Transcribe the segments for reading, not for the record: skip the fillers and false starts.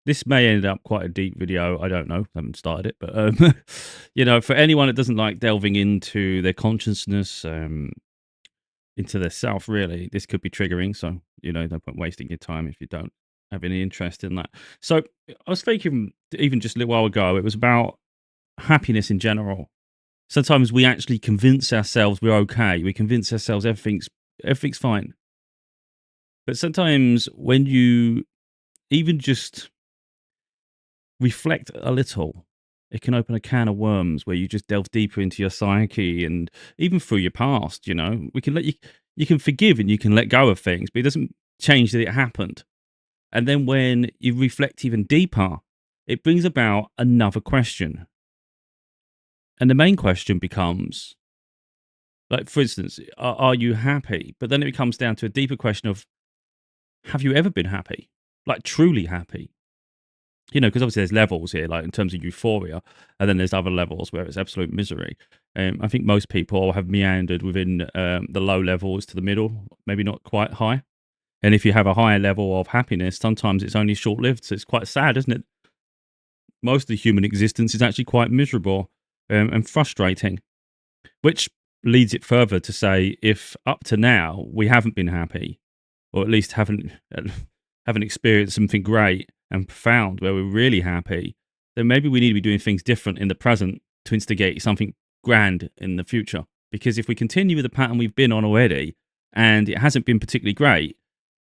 This may end up quite a deep video. I don't know. I haven't started it, but for anyone that doesn't like delving into their consciousness, into their self, really, this could be triggering. So no point wasting your time if you don't have any interest in that. So I was thinking, even just a little while ago, it was about happiness in general. Sometimes we actually convince ourselves we're okay. We convince ourselves everything's fine. But sometimes when you even just reflect a little, it can open a can of worms where you just delve deeper into your psyche and even through your past. We can let you can forgive and you can let go of things, but it doesn't change that it happened. And then when you reflect even deeper, it brings about another question. And the main question becomes, like, for instance, are you happy? But then it comes down to a deeper question of, have you ever been happy? Like, truly happy? Because obviously there's levels here, like in terms of euphoria, and then there's other levels where it's absolute misery. I think most people have meandered within the low levels to the middle, maybe not quite high. And if you have a higher level of happiness, sometimes it's only short lived. So it's quite sad, isn't it? Most of the human existence is actually quite miserable and frustrating, which leads it further to say, if up to now we haven't been happy, or at least haven't experienced something great and profound where we're really happy, then maybe we need to be doing things different in the present to instigate something grand in the future. Because if we continue with the pattern we've been on already and it hasn't been particularly great,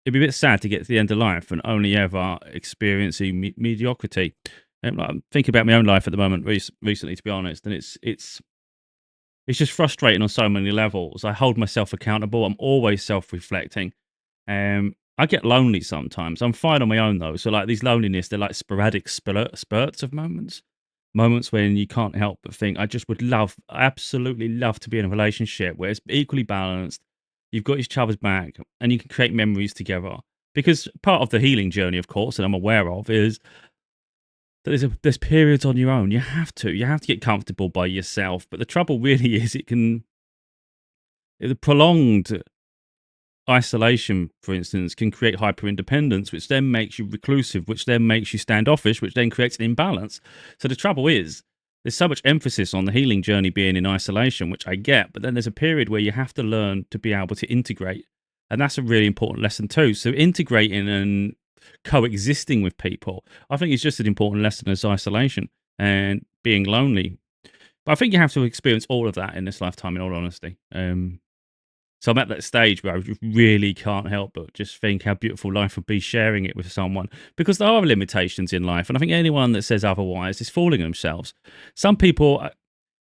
it'd be a bit sad to get to the end of life and only ever experiencing mediocrity. I'm thinking about my own life at the moment recently, to be honest, and it's just frustrating on so many levels. I hold myself accountable. I'm always self-reflecting. I get lonely sometimes. I'm fine on my own though. So like these loneliness, they're like sporadic spurts of moments when you can't help but think, I just would absolutely love to be in a relationship where it's equally balanced. You've got each other's back, and you can create memories together. Because part of the healing journey, of course, that I'm aware of, is that there's periods on your own. You have to get comfortable by yourself. But the trouble really is, the prolonged isolation, for instance, can create hyper independence, which then makes you reclusive, which then makes you standoffish, which then creates an imbalance. So the trouble is, there's so much emphasis on the healing journey being in isolation, which I get, but then there's a period where you have to learn to be able to integrate. And that's a really important lesson too. So integrating and coexisting with people, I think, is just an important lesson as isolation and being lonely. But I think you have to experience all of that in this lifetime, in all honesty. So I'm at that stage where I just really can't help but just think how beautiful life would be sharing it with someone, because there are limitations in life. And I think anyone that says otherwise is fooling themselves. Some people,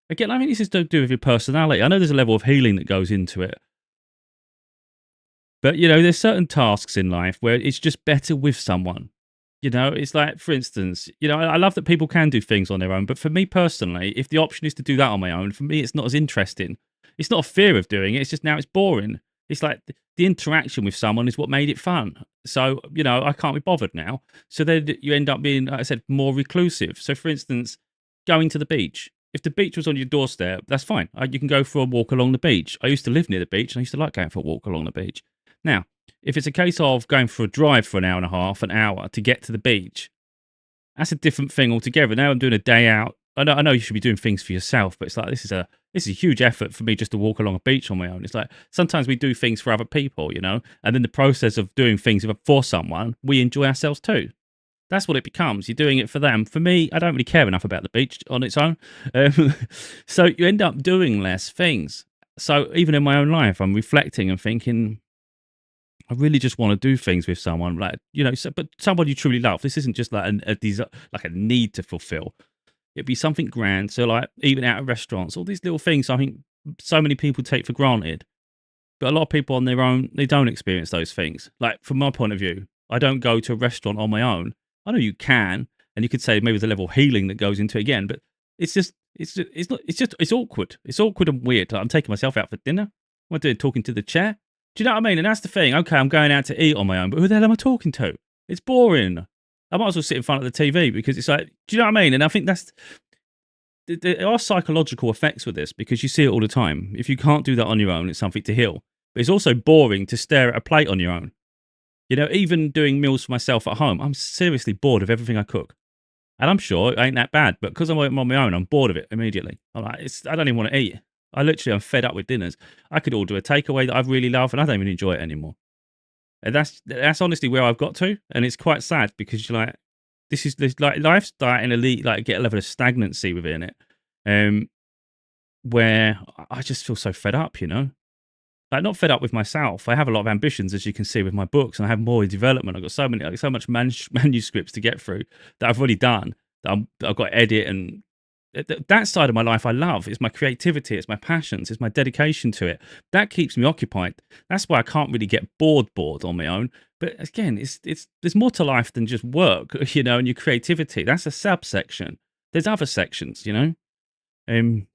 again, I think this is to do with your personality. I know there's a level of healing that goes into it. But, there's certain tasks in life where it's just better with someone. It's like, for instance, I love that people can do things on their own. But for me personally, if the option is to do that on my own, for me, it's not as interesting. It's not a fear of doing it. It's just now it's boring. It's like the interaction with someone is what made it fun. So, I can't be bothered now. So then you end up being, like I said, more reclusive. So, for instance, going to the beach. If the beach was on your doorstep, that's fine. You can go for a walk along the beach. I used to live near the beach, and I used to like going for a walk along the beach. Now, if it's a case of going for a drive for an hour and a half, an hour to get to the beach, that's a different thing altogether. Now I'm doing a day out. I know you should be doing things for yourself, but it's like this is a huge effort for me just to walk along a beach on my own. It's like sometimes we do things for other people, and then the process of doing things for someone, we enjoy ourselves too. That's what it becomes. You're doing it for them. For me, I don't really care enough about the beach on its own. So you end up doing less things. So even in my own life, I'm reflecting and thinking, I really just want to do things with someone, like, but someone you truly love. This isn't just like a desire, like a need to fulfill. It'd be something grand. So, like, even out at restaurants, all these little things I think so many people take for granted. But a lot of people on their own, they don't experience those things. Like, from my point of view, I don't go to a restaurant on my own. I know you can, and you could say maybe there's a level of healing that goes into it again, but it's awkward. It's awkward and weird. Like, I'm taking myself out for dinner. What am I doing? Talking to the chair? Do you know what I mean? And that's the thing. Okay, I'm going out to eat on my own, but who the hell am I talking to? It's boring. I might as well sit in front of the TV, because it's like, do you know what I mean? And I think there are psychological effects with this, because you see it all the time. If you can't do that on your own, it's something to heal. But it's also boring to stare at a plate on your own. You know, even doing meals for myself at home, I'm seriously bored of everything I cook. And I'm sure it ain't that bad, but because I'm on my own, I'm bored of it immediately. I'm like, I don't even want to eat. I'm fed up with dinners. I could order a takeaway that I really love, and I don't even enjoy it anymore. And that's honestly where I've got to, and it's quite sad because you're like, this like life's starting to like get a level of stagnancy within it, um, where I just feel so fed up, you know. Like, not fed up with myself. I have a lot of ambitions, as you can see with my books, and I have more in development. I've got so much manuscripts to get through that I've already done. That I've got to edit, and that side of my life I love. It's my creativity, it's my passions, it's my dedication to it. That keeps me occupied. That's why I can't really get bored on my own. But again, it's there's more to life than just work, you know, and your creativity. That's a subsection. There's other sections, you know. Um,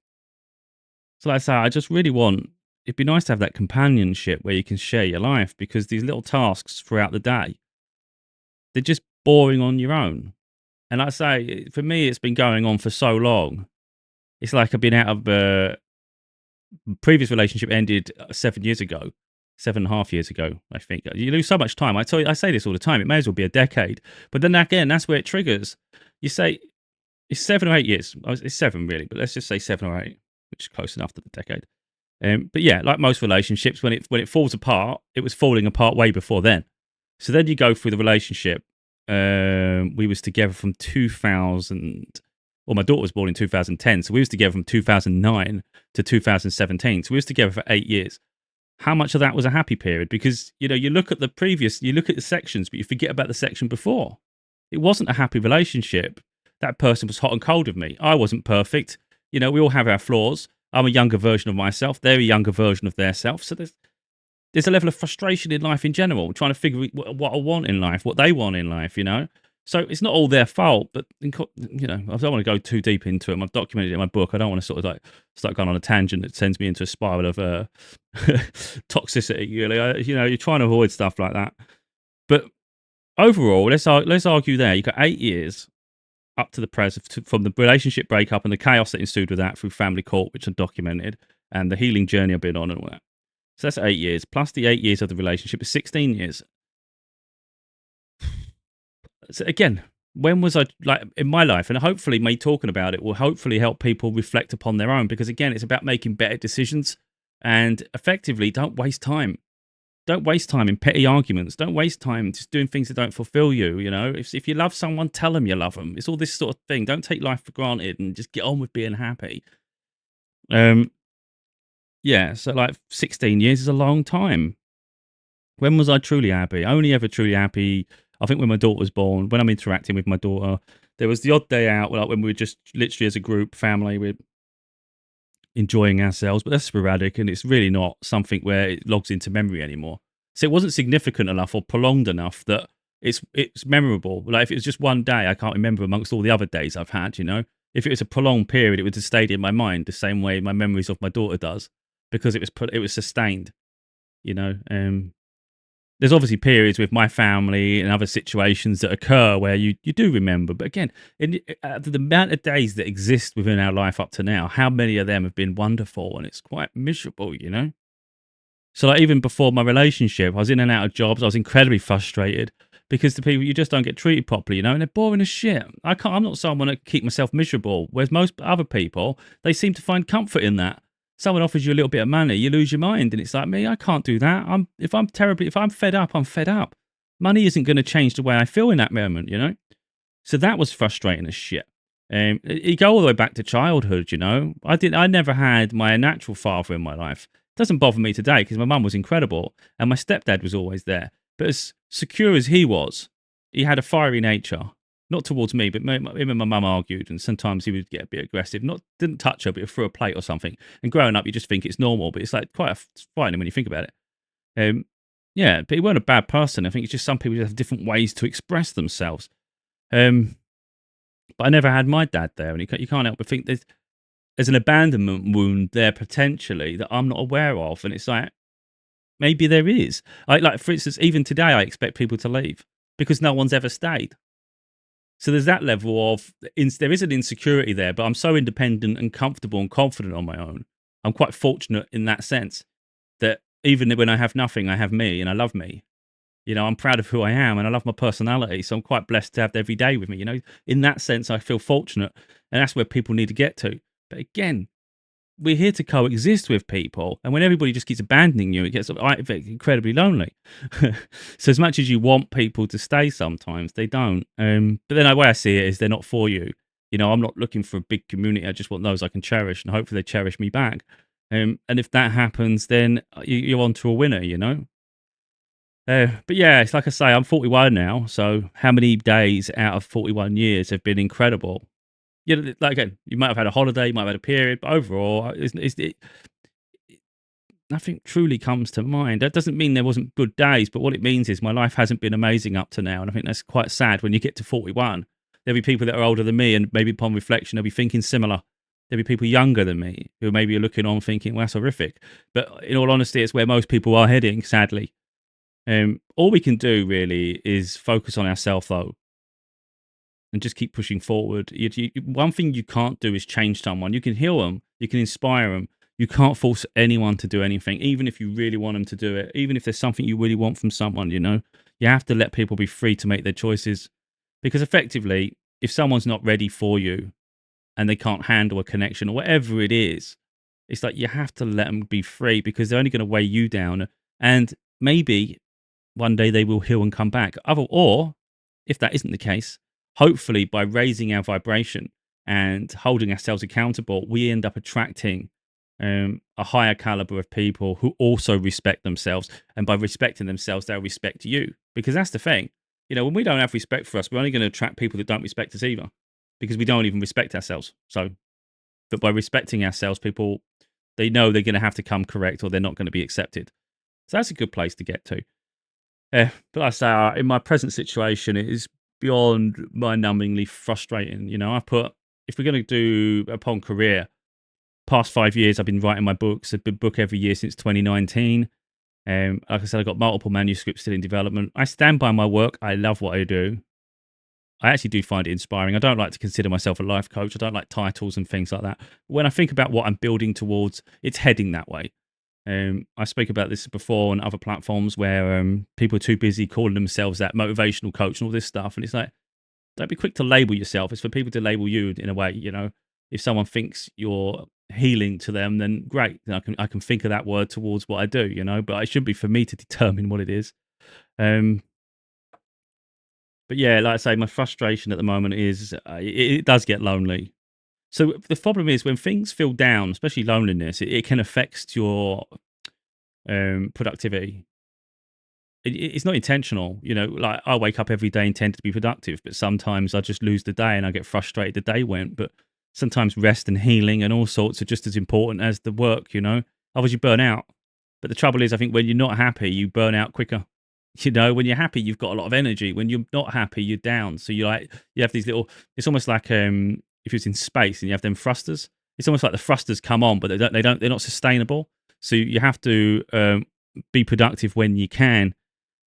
so like I say, I just really want it'd be nice to have that companionship where you can share your life, because these little tasks throughout the day, they're just boring on your own. And like I say, for me, it's been going on for so long. It's like I've been out of previous relationship ended 7 years ago, 7.5 years ago, I think. You lose so much time. I say this all the time. It may as well be a decade. But then again, that's where it triggers. You say it's 7 or 8 years. It's seven really, but let's just say 7 or 8, which is close enough to the decade. But yeah, like most relationships, when it falls apart, it was falling apart way before then. So then you go through the relationship. We was together from 2000. Well, my daughter was born in 2010, so we was together from 2009 to 2017. So we was together for 8 years. How much of that was a happy period? Because you know, you look at the sections, but you forget about the section before. It wasn't a happy relationship. That person was hot and cold with me. I wasn't perfect. You know, we all have our flaws. I'm a younger version of myself. They're a younger version of their self. So there's a level of frustration in life in general, trying to figure what I want in life, what they want in life, you know? So it's not all their fault, but, you know, I don't want to go too deep into it. I've documented it in my book. I don't want to sort of like start going on a tangent that sends me into a spiral of toxicity. You know, you're trying to avoid stuff like that. But overall, let's argue there. You've got 8 years up to the present, from the relationship breakup and the chaos that ensued with that through family court, which I documented, and the healing journey I've been on and all that. So that's 8 years, plus the 8 years of the relationship is 16 years. So again, when was I, like, in my life, and hopefully me talking about it will hopefully help people reflect upon their own, because again, it's about making better decisions, and effectively, don't waste time. Don't waste time in petty arguments. Don't waste time just doing things that don't fulfill you. You know, if you love someone, tell them you love them. It's all this sort of thing. Don't take life for granted and just get on with being happy. Um, yeah. So like 16 years is a long time. When was I truly happy? Only ever truly happy, I think, when my daughter was born. When I'm interacting with my daughter, there was the odd day out, like when we were just literally as a group, family, we're enjoying ourselves, but that's sporadic, and it's really not something where it logs into memory anymore. So it wasn't significant enough or prolonged enough that it's memorable. Like if it was just one day, I can't remember amongst all the other days I've had. You know, if it was a prolonged period, it would have stayed in my mind the same way my memories of my daughter does, because it was sustained. You know, there's obviously periods with my family and other situations that occur where you do remember. But again, the amount of days that exist within our life up to now, how many of them have been wonderful? And it's quite miserable, you know? So like even before my relationship, I was in and out of jobs. I was incredibly frustrated because the people, you just don't get treated properly, you know, and they're boring as shit. I'm not someone that keep myself miserable. Whereas most other people, they seem to find comfort in that. Someone offers you a little bit of money, you lose your mind, and it's like me. I can't do that. If I'm fed up, I'm fed up. Money isn't going to change the way I feel in that moment, you know. So that was frustrating as shit. You go all the way back to childhood, you know. I never had my natural father in my life. It doesn't bother me today because my mum was incredible and my stepdad was always there. But as secure as he was, he had a fiery nature. Not towards me, but him and my mum argued, and sometimes he would get a bit aggressive. Didn't touch her, but he'd throw a plate or something. And growing up, you just think it's normal, but it's like quite frightening when you think about it. Yeah, but he weren't a bad person. I think it's just some people just have different ways to express themselves. Um, but I never had my dad there, and you can't help but think there's an abandonment wound there potentially that I'm not aware of, and it's like maybe there is. Like for instance, even today, I expect people to leave because no one's ever stayed. So there's that level of there is an insecurity there, but I'm so independent and comfortable and confident on my own. I'm quite fortunate in that sense that even when I have nothing, I have me and I love me. I'm proud of who I am and I love my personality. So I'm quite blessed to have every day with me. In that sense, I feel fortunate. And that's where people need to get to. But again, we're here to coexist with people. And when everybody just keeps abandoning you, it gets incredibly lonely. So as much as you want people to stay, sometimes they don't. But then the way I see it is they're not for you. I'm not looking for a big community. I just want those I can cherish, and hopefully they cherish me back. And if that happens, then you're on to a winner. But yeah, it's like I say, I'm 41 now. So how many days out of 41 years have been incredible? Like again, you might have had a holiday, you might have had a period, but overall, nothing truly comes to mind. That doesn't mean there wasn't good days, but what it means is my life hasn't been amazing up to now, and I think that's quite sad. When you get to 41, there'll be people that are older than me, and maybe upon reflection, they'll be thinking similar. There'll be people younger than me who maybe are looking on thinking, well, that's horrific. But in all honesty, it's where most people are heading, sadly. All we can do really is focus on ourselves, though, and just keep pushing forward. One thing you can't do is change someone. You can heal them, you can inspire them. You can't force anyone to do anything, even if you really want them to do it. Even if there's something you really want from someone, you have to let people be free to make their choices. Because effectively, if someone's not ready for you and they can't handle a connection or whatever it is, it's like you have to let them be free, because they're only going to weigh you down. And maybe one day they will heal and come back. Or if that isn't the case, hopefully by raising our vibration and holding ourselves accountable, we end up attracting a higher caliber of people who also respect themselves. And by respecting themselves, they'll respect you. Because that's the thing. When we don't have respect for us, we're only going to attract people that don't respect us either, because we don't even respect ourselves. So, but by respecting ourselves, people, they know they're going to have to come correct or they're not going to be accepted. So that's a good place to get to. But I say, in my present situation, it is beyond mind-numbingly frustrating. If we're going to do upon career, past 5 years, I've been writing my books. I've been book every year since 2019. Like I said, I've got multiple manuscripts still in development. I stand by my work. I love what I do. I actually do find it inspiring. I don't like to consider myself a life coach. I don't like titles and things like that. When I think about what I'm building towards, it's heading that way. I spoke about this before on other platforms where people are too busy calling themselves that motivational coach and all this stuff. And it's like, don't be quick to label yourself. It's for people to label you in a way. If someone thinks you're healing to them, then great. Then I can think of that word towards what I do. But it shouldn't be for me to determine what it is. But yeah, like I say, my frustration at the moment is it does get lonely. So the problem is when things feel down, especially loneliness, it can affect your productivity. It's not intentional, like I wake up every day intended to be productive, but sometimes I just lose the day and I get frustrated the day went. But sometimes rest and healing and all sorts are just as important as the work. Otherwise you burn out. But the trouble is, I think when you're not happy, you burn out quicker. When you're happy, you've got a lot of energy. When you're not happy, you're down. So you have these little, it's almost like if it's in space and you have them thrusters, it's almost like the thrusters come on, but they're not sustainable. So you have to be productive when you can.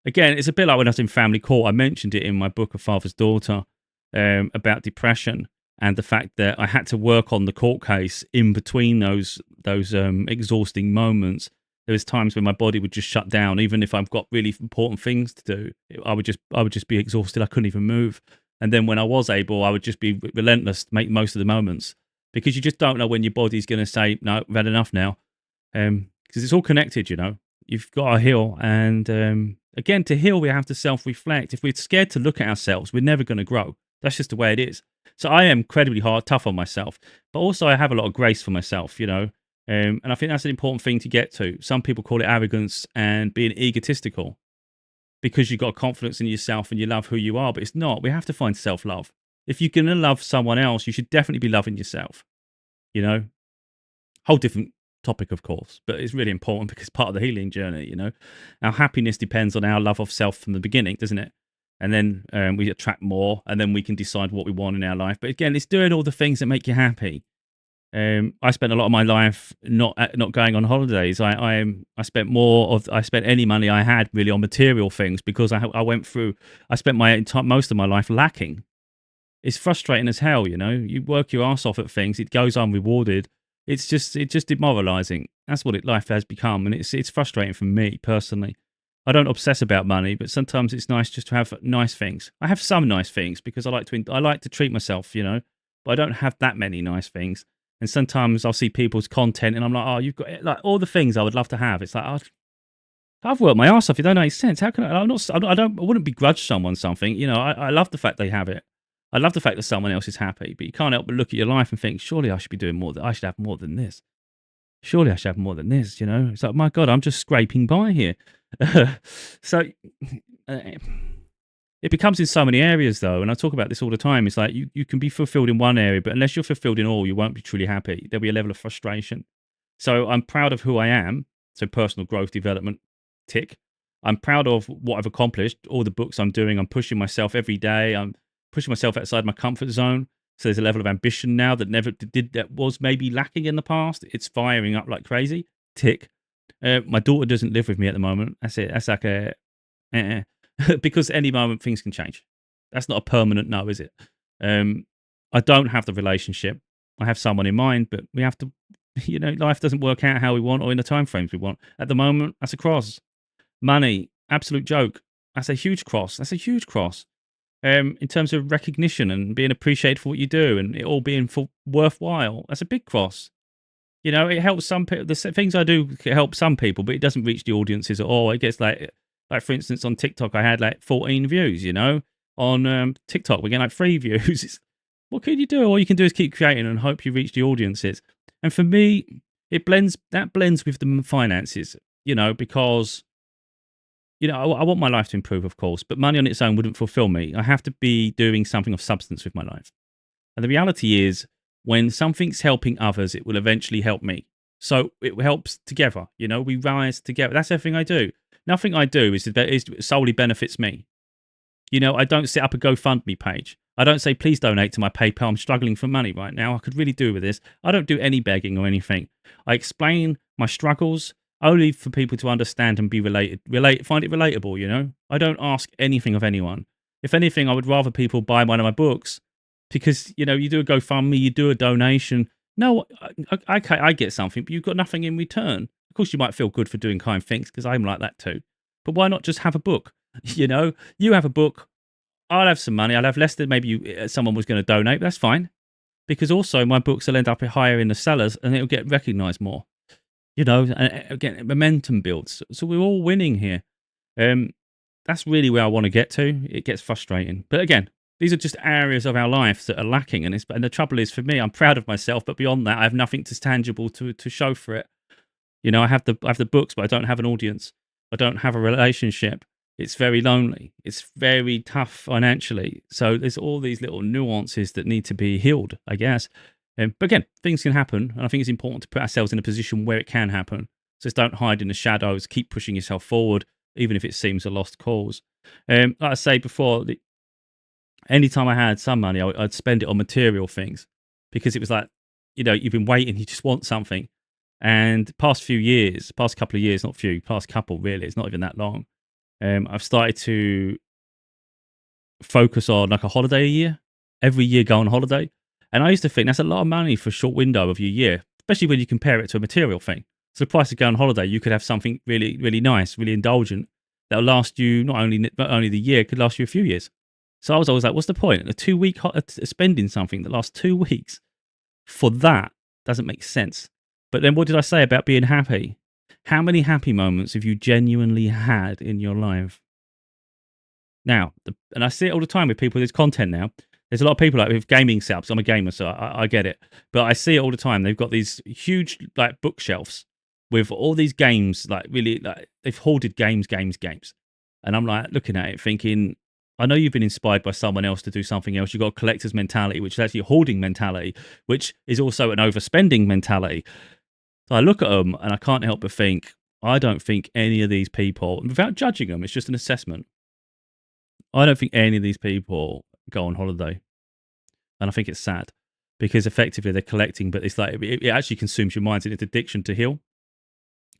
Again, it's a bit like when I was in family court. I mentioned it in my book, A Father's Daughter, about depression and the fact that I had to work on the court case in between those exhausting moments. There was times when my body would just shut down, even if I've got really important things to do. I would just be exhausted. I couldn't even move. And then when I was able, I would just be relentless to make most of the moments, because you just don't know when your body's going to say, no, I've had enough now. Because it's all connected. You've got to heal. And again, to heal, we have to self-reflect. If we're scared to look at ourselves, we're never going to grow. That's just the way it is. So I am incredibly tough on myself, but also I have a lot of grace for myself. And I think that's an important thing to get to. Some people call it arrogance and being egotistical, because you've got confidence in yourself and you love who you are, but it's not. We have to find self-love. If you're going to love someone else, you should definitely be loving yourself. Whole different topic, of course, but it's really important because part of the healing journey. Our happiness depends on our love of self from the beginning, doesn't it? And then we attract more, and then we can decide what we want in our life. But again, it's doing all the things that make you happy. I spent a lot of my life not going on holidays. I spent I spent any money I had really on material things, because I went through. I spent most of my life lacking. It's frustrating as hell. You work your ass off at things, it goes unrewarded. It's just demoralizing. That's what life has become, and it's frustrating for me personally. I don't obsess about money, but sometimes it's nice just to have nice things. I have some nice things because I like to treat myself, but I don't have that many nice things. And sometimes I'll see people's content and I'm like, oh, you've got like all the things I would love to have. It's like, I've worked my ass off. It don't make sense. How can I? I'm not. I don't. I wouldn't begrudge someone something. I love the fact they have it. I love the fact that someone else is happy. But you can't help but look at your life and think, surely I should be doing more. I should have more than this. Surely I should have more than this. It's like, my God, I'm just scraping by here. So uh, it becomes in so many areas, though. And I talk about this all the time. It's like you can be fulfilled in one area, but unless you're fulfilled in all, you won't be truly happy. There'll be a level of frustration. So I'm proud of who I am. So personal growth, development, tick. I'm proud of what I've accomplished, all the books I'm doing. I'm pushing myself every day. I'm pushing myself outside my comfort zone. So there's a level of ambition now that never did that was maybe lacking in the past. It's firing up like crazy. Tick. My daughter doesn't live with me at the moment. That's it. That's like a because any moment things can change. That's not a permanent no, is it? I don't have the relationship. I have someone in mind, but we have to. Life doesn't work out how we want or in the time frames we want. At the moment, that's a cross. Money, absolute joke. That's a huge cross. That's a huge cross. In terms of recognition and being appreciated for what you do and it all being worthwhile, that's a big cross. It helps some people. The things I do help some people, but it doesn't reach the audiences at all. It gets like for instance, on TikTok, I had like 14 views. On TikTok, we're getting like 3 views. What can you do? All you can do is keep creating and hope you reach the audiences. And for me, that blends with the finances. Because I want my life to improve, of course, but money on its own wouldn't fulfill me. I have to be doing something of substance with my life. And the reality is, when something's helping others, it will eventually help me. So it helps together. We rise together. That's everything I do. Nothing I do is solely benefits me. I don't set up a GoFundMe page. I don't say, please donate to my PayPal. I'm struggling for money right now. I could really do with this. I don't do any begging or anything. I explain my struggles only for people to understand and be find it relatable. I don't ask anything of anyone. If anything, I would rather people buy one of my books because, you do a GoFundMe, you do a donation. No, I get something, but you've got nothing in return. Of course, you might feel good for doing kind things because I'm like that too. But why not just have a book? You have a book. I'll have some money. I'll have less than maybe someone was going to donate. But that's fine because also my books will end up higher in the sellers and it'll get recognized more. And again, momentum builds. So we're all winning here. That's really where I want to get to. It gets frustrating. But again, these are just areas of our life that are lacking. And the trouble is for me, I'm proud of myself. But beyond that, I have nothing tangible to show for it. I have the books, but I don't have an audience. I don't have a relationship. It's very lonely. It's very tough financially. So there's all these little nuances that need to be healed, I guess. But again, things can happen. And I think it's important to put ourselves in a position where it can happen. Just don't hide in the shadows. Keep pushing yourself forward, even if it seems a lost cause. Like I say before, anytime I had some money, I'd spend it on material things because it was like, you've been waiting, you just want something. And past couple of years, not few, past couple really, it's not even that long. I've started to focus on like a holiday a year, every year go on holiday. And I used to think that's a lot of money for a short window of your year, especially when you compare it to a material thing. So the price of going on holiday, you could have something really, really nice, really indulgent that'll last you not only the year, could last you a few years. So I was always like, what's the point? A 2 week spending something that lasts 2 weeks for that doesn't make sense. But then what did I say about being happy? How many happy moments have you genuinely had in your life? Now, and I see it all the time with people with this content now. There's a lot of people like with gaming setups. I'm a gamer, so I get it. But I see it all the time. They've got these huge like bookshelves with all these games, like really like they've hoarded games. And I'm like looking at it thinking, I know you've been inspired by someone else to do something else. You've got a collector's mentality, which is actually a hoarding mentality, which is also an overspending mentality. So I look at them and I can't help but think, I don't think any of these people, without judging them, it's just an assessment. I don't think any of these people go on holiday. And I think it's sad because effectively they're collecting, but it's like it actually consumes your mind and it's addiction to heal.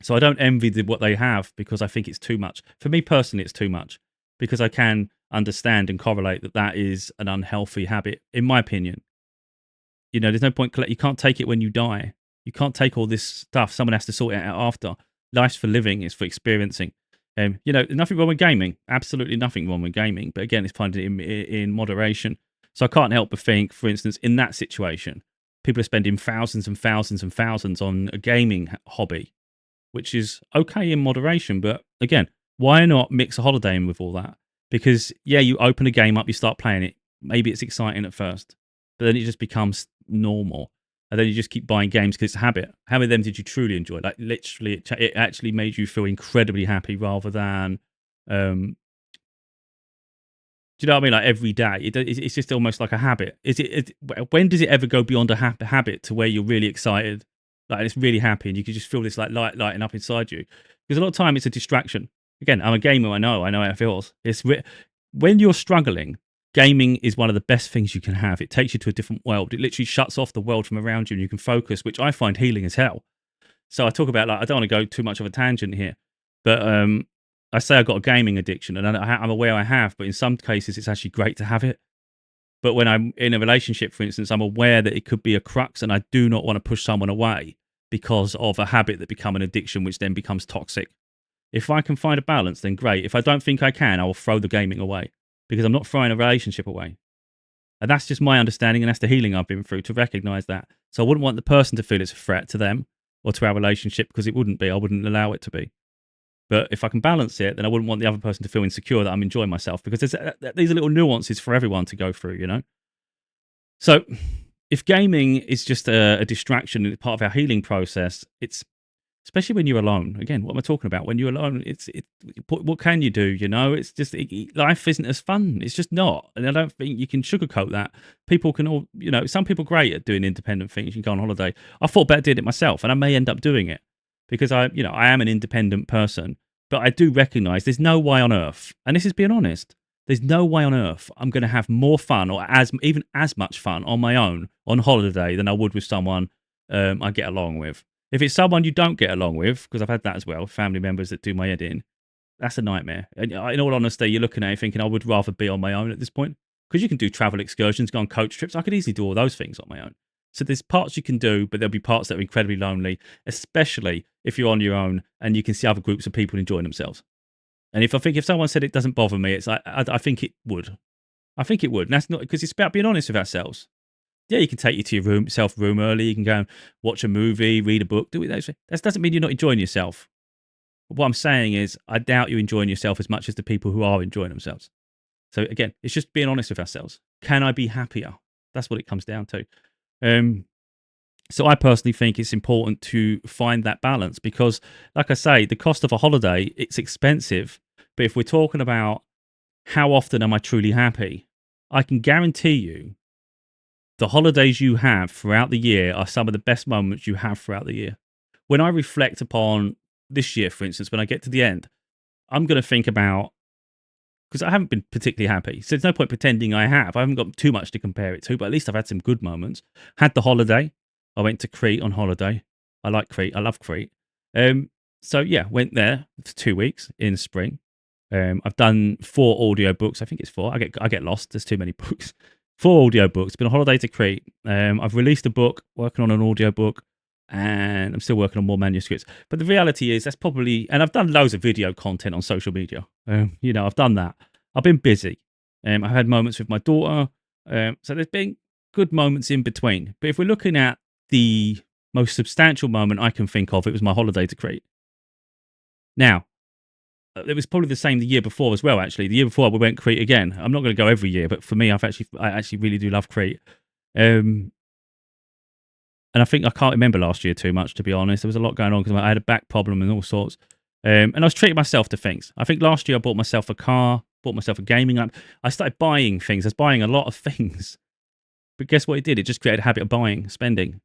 So I don't envy what they have because I think it's too much. For me personally, it's too much because I can understand and correlate that is an unhealthy habit, in my opinion. There's no point. You can't take it when you die. You can't take all this stuff. Someone has to sort it out after. Life's for living. It's for experiencing. Nothing wrong with gaming. Absolutely nothing wrong with gaming. But again, it's finding it in moderation. So I can't help but think, for instance, in that situation, people are spending thousands and thousands and thousands on a gaming hobby, which is okay in moderation. But again, why not mix a holiday in with all that? Because, yeah, you open a game up, you start playing it. Maybe it's exciting at first, but then it just becomes normal. And then you just keep buying games because it's a habit. How many of them did you truly enjoy? Like, literally, it actually made you feel incredibly happy rather than, um, do you know what I mean? Like every day, it's just almost like a habit. When does it ever go beyond a habit to where you're really excited, like it's really happy, and you can just feel this like lighting up inside you? Because a lot of time it's a distraction. Again, I'm a gamer. I know how it feels. When you're struggling, gaming is one of the best things you can have. It takes you to a different world. It literally shuts off the world from around you, and you can focus, which I find healing as hell. So I talk about, like, I don't want to go too much of a tangent here, but I say I've got a gaming addiction, and I'm aware I have, but in some cases it's actually great to have it. But when I'm in a relationship, for instance, I'm aware that it could be a crux, and I do not want to push someone away because of a habit that become an addiction, which then becomes toxic. If I can find a balance, then great. If I don't think I can, I will throw the gaming away because I'm not throwing a relationship away. And that's just my understanding, and that's the healing I've been through to recognize that. So I wouldn't want the person to feel it's a threat to them or to our relationship, because it wouldn't be. I wouldn't allow it to be. But if I can balance it, then I wouldn't want the other person to feel insecure that I'm enjoying myself, because these are little nuances for everyone to go through. So if gaming is just a distraction and part of our healing process, it's especially when you're alone. Again, what am I talking about? When you're alone, what can you do? It's just life isn't as fun. It's just not, and I don't think you can sugarcoat that. People can all, some people are great at doing independent things. You can go on holiday. I thought about doing it myself, and I may end up doing it because I am an independent person. But I do recognise there's no way on earth, and this is being honest. There's no way on earth I'm going to have more fun, or even as much fun on my own on holiday than I would with someone I get along with. If it's someone you don't get along with, because I've had that as well, family members that do my head in, that's a nightmare. And in all honesty, you're looking at it thinking, I would rather be on my own at this point. Because you can do travel excursions, go on coach trips. I could easily do all those things on my own. So there's parts you can do, but there'll be parts that are incredibly lonely, especially if you're on your own and you can see other groups of people enjoying themselves. And if someone said it doesn't bother me, it's like, I think it would. I think it would. And that's not because it's about being honest with ourselves. Yeah, you can take you to your room early. You can go and watch a movie, read a book, do it. That doesn't mean you're not enjoying yourself. But what I'm saying is, I doubt you're enjoying yourself as much as the people who are enjoying themselves. So again, it's just being honest with ourselves. Can I be happier? That's what it comes down to. Um, so I personally think it's important to find that balance because, like I say, the cost of a holiday, it's expensive. But if we're talking about how often am I truly happy, I can guarantee you the holidays you have throughout the year are some of the best moments you have throughout the year. When I reflect upon this year, for instance, when I get to the end, I'm going to think about, because I haven't been particularly happy. So there's no point pretending I have. I haven't got too much to compare it to, but at least I've had some good moments. Had the holiday. I went to Crete on holiday. I like Crete. I love Crete. So yeah, went there for 2 weeks in spring. I've done 4 audiobooks. I think it's 4. I get lost. There's too many books. 4 audiobooks. Been on holiday to Crete. I've released a book, working on an audiobook, and I'm still working on more manuscripts. But the reality is that's probably, and I've done loads of video content on social media. I've done that. I've been busy. I've had moments with my daughter. So there's been good moments in between. But if we're looking at the most substantial moment I can think of, it was my holiday to Crete. Now, it was probably the same the year before as well, actually. The year before, we went Crete again. I'm not going to go every year, but for me, I actually really do love Crete. And I think I can't remember last year too much, to be honest. There was a lot going on because I had a back problem and all sorts. And I was treating myself to things. I think last year I bought myself a car, bought myself a gaming lamp. I started buying things. I was buying a lot of things. But guess what it did? It just created a habit of buying, spending.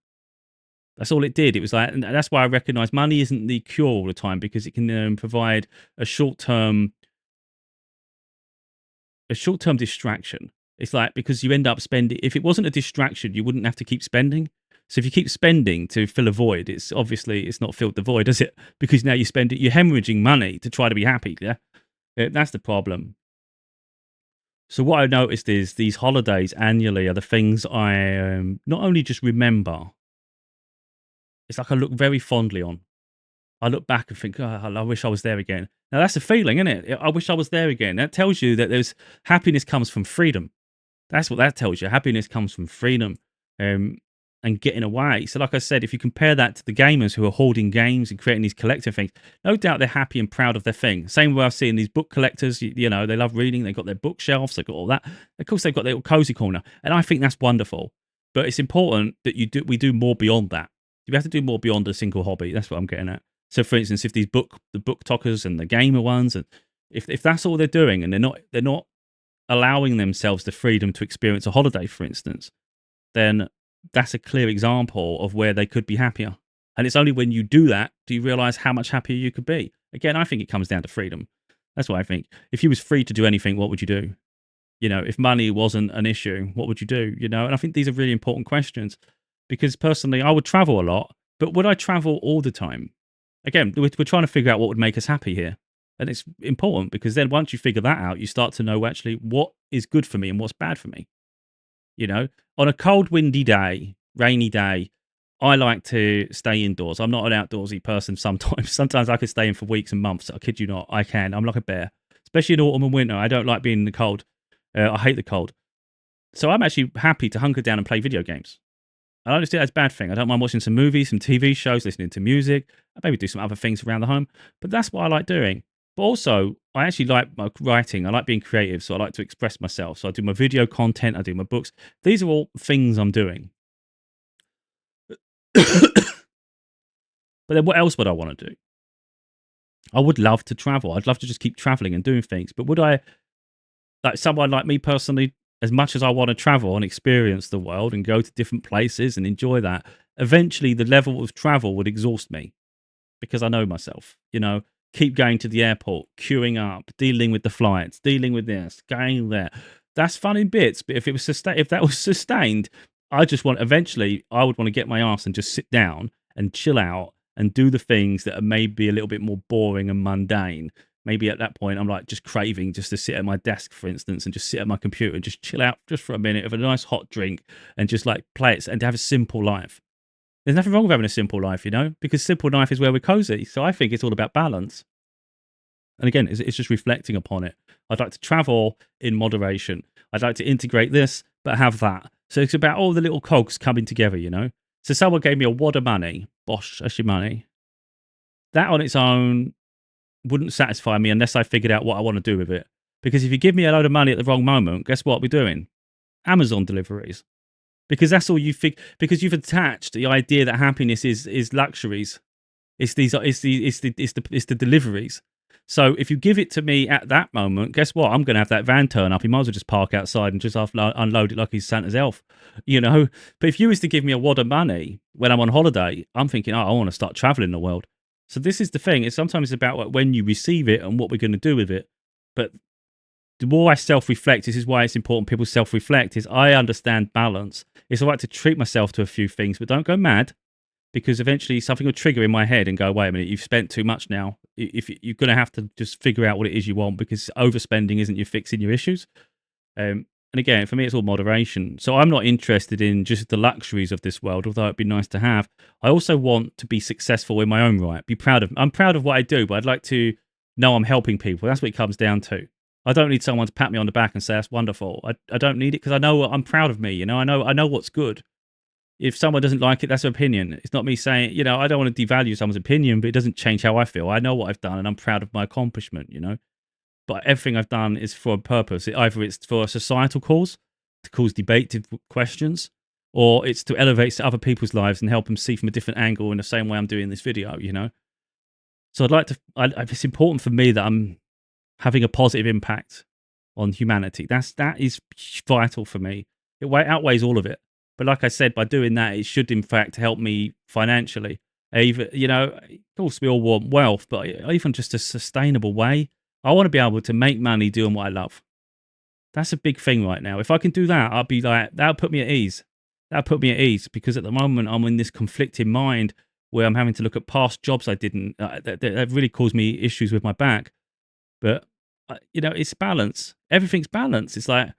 That's all it did. It was like, and that's why I recognize money isn't the cure all the time, because it can provide a short-term distraction. It's like, because you end up spending, if it wasn't a distraction, you wouldn't have to keep spending. So if you keep spending to fill a void, it's not filled the void, is it? Because now you're hemorrhaging money to try to be happy. Yeah, that's the problem. So what I noticed is these holidays annually are the things I not only just remember, it's like I look very fondly on. I look back and think, "Oh, I wish I was there again." Now that's a feeling, isn't it? I wish I was there again. That tells you that there's happiness comes from freedom. That's what that tells you. Happiness comes from freedom, um, and getting away. So, like I said, if you compare that to the gamers who are hoarding games and creating these collector things, no doubt they're happy and proud of their thing. Same way I've seen these book collectors. You know, they love reading. They've got their bookshelves. They've got all that. Of course, they've got their little cozy corner, and I think that's wonderful. But it's important that we do more beyond that. You have to do more beyond a single hobby. That's what I'm getting at. So, for instance, if the book talkers and the gamer ones, and if that's all they're doing, and they're not allowing themselves the freedom to experience a holiday, for instance, then that's a clear example of where they could be happier. And it's only when you do that do you realize how much happier you could be. Again, I think it comes down to freedom. That's what I think. If you was free to do anything, what would you do? You know, if money wasn't an issue, what would you do? You know, and I think these are really important questions because personally, I would travel a lot, but would I travel all the time? Again, we're trying to figure out what would make us happy here. And it's important because then once you figure that out, you start to know actually what is good for me and what's bad for me. You know, on a cold, windy day, rainy day, I like to stay indoors. I'm not an outdoorsy person sometimes. Sometimes I could stay in for weeks and months. I kid you not. I can. I'm like a bear, especially in autumn and winter. I don't like being in the cold. I hate the cold. So I'm actually happy to hunker down and play video games. I don't see that as a bad thing. I don't mind watching some movies, some TV shows, listening to music. I maybe do some other things around the home, but that's what I like doing. But also, I actually like my writing. I like being creative, so I like to express myself. So I do my video content, I do my books. These are all things I'm doing. But then what else would I want to do? I would love to travel. I'd love to just keep traveling and doing things. But would I, like someone like me personally, as much as I want to travel and experience the world and go to different places and enjoy that, eventually the level of travel would exhaust me because I know myself, you know, keep going to the airport, queuing up, dealing with the flights, dealing with this, going there. That's fun in bits, but if it was if that was sustained, I just want eventually I would want to get my ass and just sit down and chill out and do the things that are maybe a little bit more boring and mundane. Maybe at that point I'm like just craving just to sit at my desk, for instance, and just sit at my computer and just chill out just for a minute with a nice hot drink and just like play it and to have a simple life. There's nothing wrong with having a simple life, you know, because simple life is where we're cozy. So I think it's all about balance. And again, it's just reflecting upon it. I'd like to travel in moderation. I'd like to integrate this, but have that. So it's about all the little cogs coming together, you know. So someone gave me a wad of money. Bosh, that's your money. That on its own wouldn't satisfy me unless I figured out what I want to do with it. Because if you give me a load of money at the wrong moment, guess what we're doing? Amazon deliveries. Because that's all you think. Because you've attached the idea that happiness is luxuries. It's the deliveries. So if you give it to me at that moment, guess what? I'm going to have that van turn up. He might as well just park outside and just unload it like he's Santa's elf, you know. But if you was to give me a wad of money when I'm on holiday, I'm thinking, oh, I want to start traveling the world. So this is the thing. It's sometimes about like, when you receive it and what we're going to do with it. But the more I self-reflect, this is why it's important people self-reflect, is I understand balance. It's all right to treat myself to a few things, but don't go mad because eventually something will trigger in my head and go, wait a minute, you've spent too much now. If you're going to have to just figure out what it is you want because overspending isn't you fixing your issues. And again, for me, it's all moderation. So I'm not interested in just the luxuries of this world, although it'd be nice to have. I also want to be successful in my own right. I'm proud of what I do, but I'd like to know I'm helping people. That's what it comes down to. I don't need someone to pat me on the back and say that's wonderful. I don't need it because I know I'm proud of me. You know, I know what's good. If someone doesn't like it, that's their opinion. It's not me saying, you know, I don't want to devalue someone's opinion, but it doesn't change how I feel. I know what I've done and I'm proud of my accomplishment, you know. But everything I've done is for a purpose. Either it's for a societal cause, to cause debated questions, or it's to elevate other people's lives and help them see from a different angle in the same way I'm doing this video, you know. So I'd like to, it's important for me that I'm having a positive impact on humanity. That is vital for me. It outweighs all of it. But like I said, by doing that, it should in fact help me financially. Even, you know, of course we all want wealth, but even just a sustainable way. I want to be able to make money doing what I love. That's a big thing right now. If I can do that, I'll be like, that'll put me at ease. That'll put me at ease because at the moment I'm in this conflicted mind where I'm having to look at past jobs I didn't, that really caused me issues with my back. But, you know, it's balance. Everything's balance. It's like,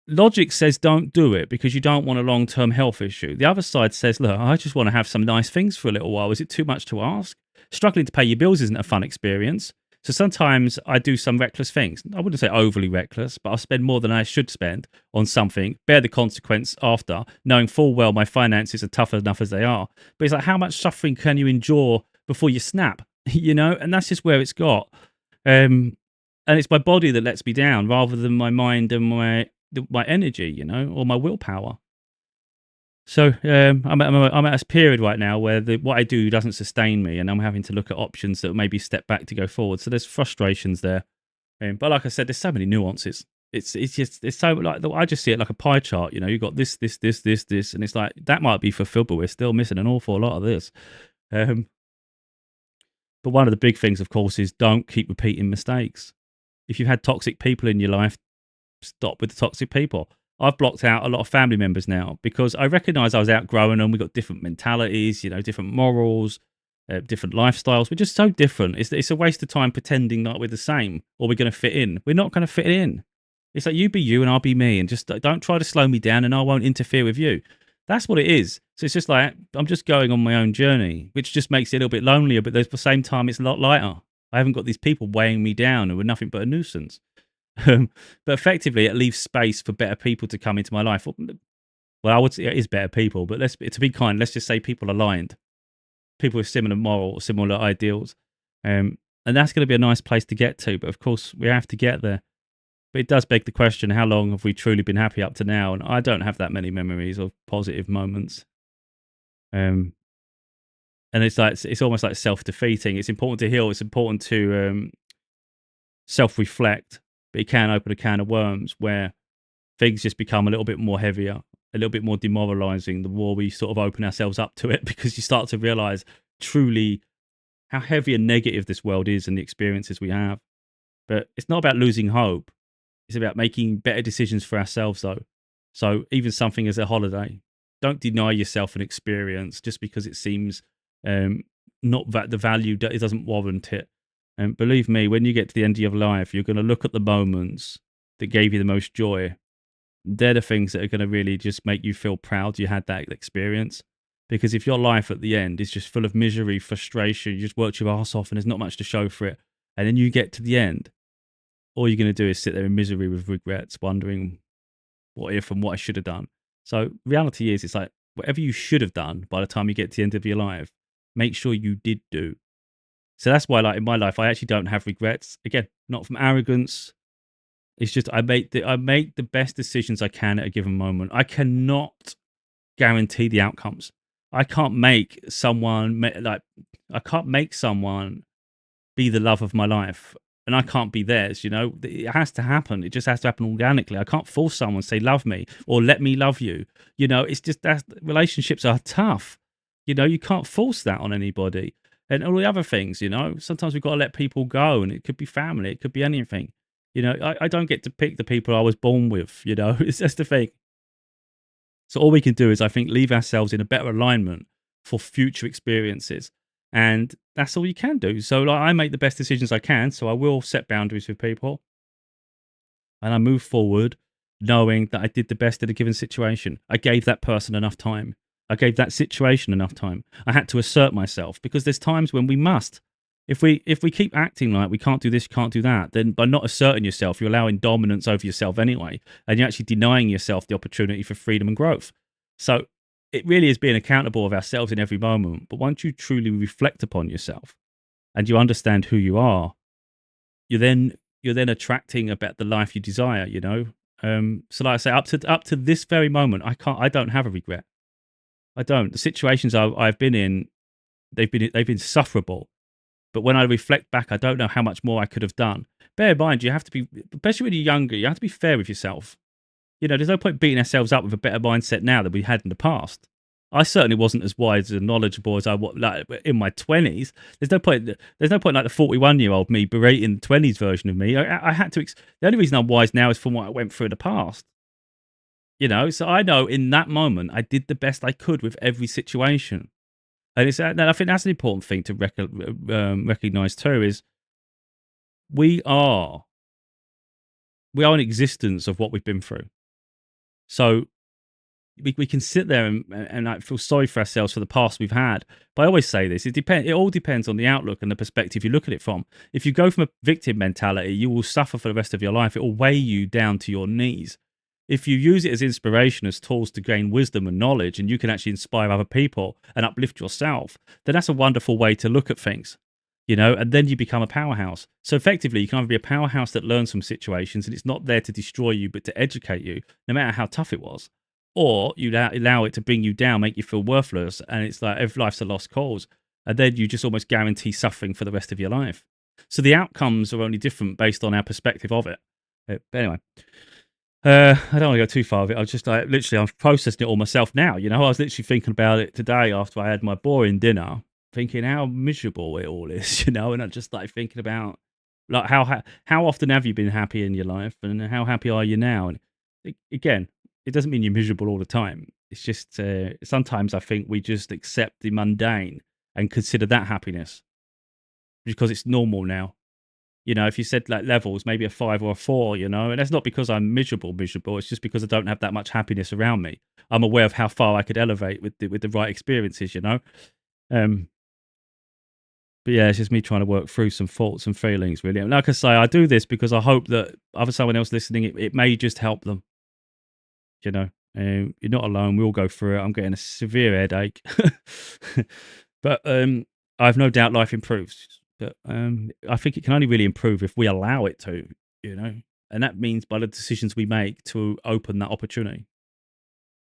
logic says don't do it because you don't want a long-term health issue. The other side says, look, I just want to have some nice things for a little while. Is it too much to ask? Struggling to pay your bills isn't a fun experience. So sometimes I do some reckless things. I wouldn't say overly reckless, but I'll spend more than I should spend on something, bear the consequence after, knowing full well my finances are tough enough as they are. But it's like, how much suffering can you endure before you snap? And that's just where it's got. Um, and it's my body that lets me down rather than my mind and my energy, or my willpower. So I'm at a period right now where what I do doesn't sustain me, and I'm having to look at options that maybe step back to go forward. So there's frustrations there, but like I said, there's so many nuances. It's so like I just see it like a pie chart. You've got this, and it's like that might be fulfilled, but we're still missing an awful lot of this. Um, but one of the big things, of course, is don't keep repeating mistakes. If you've had toxic people in your life, stop with the toxic people. I've blocked out a lot of family members now because I recognize I was outgrowing them. We've got different mentalities, different morals, different lifestyles. We're just so different. It's a waste of time pretending like we're the same or we're going to fit in. We're not going to fit in. It's like you be you and I'll be me, and just don't try to slow me down and I won't interfere with you. That's what it is. So it's just like I'm just going on my own journey, which just makes it a little bit lonelier, but at the same time, it's a lot lighter. I haven't got these people weighing me down who are nothing but a nuisance. But effectively, it leaves space for better people to come into my life. Well, I would say it is better people, but to be kind, let's just say people aligned, people with similar moral, similar ideals. And that's going to be a nice place to get to. But of course, we have to get there. But it does beg the question, how long have we truly been happy up to now? And I don't have that many memories of positive moments. Um, and it's almost like self-defeating. It's important to heal. It's important to self-reflect, but it can open a can of worms where things just become a little bit more heavier, a little bit more demoralizing the more we sort of open ourselves up to it, because you start to realize truly how heavy and negative this world is and the experiences we have. But it's not about losing hope. It's about making better decisions for ourselves, though. So even something as a holiday, don't deny yourself an experience just because it seems not that the value that it doesn't warrant it. And believe me, when you get to the end of your life, you're going to look at the moments that gave you the most joy. They're the things that are going to really just make you feel proud you had that experience. Because if your life at the end is just full of misery, frustration, you just worked your ass off and there's not much to show for it, and then you get to the end, all you're going to do is sit there in misery with regrets, wondering what if and what I should have done. So reality is, it's like whatever you should have done by the time you get to the end of your life, make sure you did do. So that's why, like in my life, I actually don't have regrets. Again, not from arrogance. It's just I make the best decisions I can at a given moment. I cannot guarantee the outcomes. I can't make someone I can't make someone be the love of my life, and I can't be theirs. It has to happen. It just has to happen organically. I can't force someone to say love me or let me love you. It's just that relationships are tough. You can't force that on anybody, and all the other things. Sometimes we've got to let people go, and it could be family, it could be anything. I don't get to pick the people I was born with. It's just the thing. So all we can do is, I think, leave ourselves in a better alignment for future experiences. And that's all you can do. So like, I make the best decisions I can. So I will set boundaries with people. And I move forward knowing that I did the best in a given situation. I gave that person enough time. I gave that situation enough time. I had to assert myself, because there's times when we must. If we keep acting like we can't do this, can't do that, then by not asserting yourself, you're allowing dominance over yourself anyway, and you're actually denying yourself the opportunity for freedom and growth. So it really is being accountable of ourselves in every moment. But once you truly reflect upon yourself and you understand who you are, you're then attracting about the life you desire. So like I say, up to this very moment, I don't have a regret. I don't. The situations I've been in, they've been sufferable. But when I reflect back, I don't know how much more I could have done. Bear in mind, you have to be, especially when you're younger, you have to be fair with yourself. There's no point beating ourselves up with a better mindset now than we had in the past. I certainly wasn't as wise and knowledgeable as I was like in my 20s. There's no point. There's no point like the 41-year-old me berating the 20s version of me. I had to. The only reason I'm wise now is from what I went through in the past. So I know in that moment I did the best I could with every situation. And I think that's an important thing to recognize too, is we are we are an existence of what we've been through. So we can sit there and like feel sorry for ourselves for the past we've had. But I always say this: it all depends on the outlook and the perspective you look at it from. If you go from a victim mentality, you will suffer for the rest of your life. It will weigh you down to your knees. If you use it as inspiration, as tools to gain wisdom and knowledge, and you can actually inspire other people and uplift yourself, then that's a wonderful way to look at things. And then you become a powerhouse. So effectively, you can either be a powerhouse that learns from situations and it's not there to destroy you, but to educate you, no matter how tough it was, or you allow it to bring you down, make you feel worthless, and it's like if life's a lost cause, and then you just almost guarantee suffering for the rest of your life. So the outcomes are only different based on our perspective of it. But anyway, I don't want to go too far with it. I was just like literally, I'm processing it all myself now. I was literally thinking about it today after I had my boring dinner, thinking how miserable it all is, and I just like thinking about like how often have you been happy in your life, and how happy are you now? And again, it doesn't mean you're miserable all the time. It's just sometimes I think we just accept the mundane and consider that happiness because it's normal now. If you said like levels, maybe a 5 or a 4, and that's not because I'm miserable. It's just because I don't have that much happiness around me. I'm aware of how far I could elevate with the right experiences. Um, but yeah, it's just me trying to work through some thoughts and feelings, really. And like I say, I do this because I hope that other someone else listening, it may just help them. You know, you're not alone. We all go through it. I'm getting a severe headache, but I've no doubt life improves. But I think it can only really improve if we allow it to. You know, and that means by the decisions we make to open that opportunity.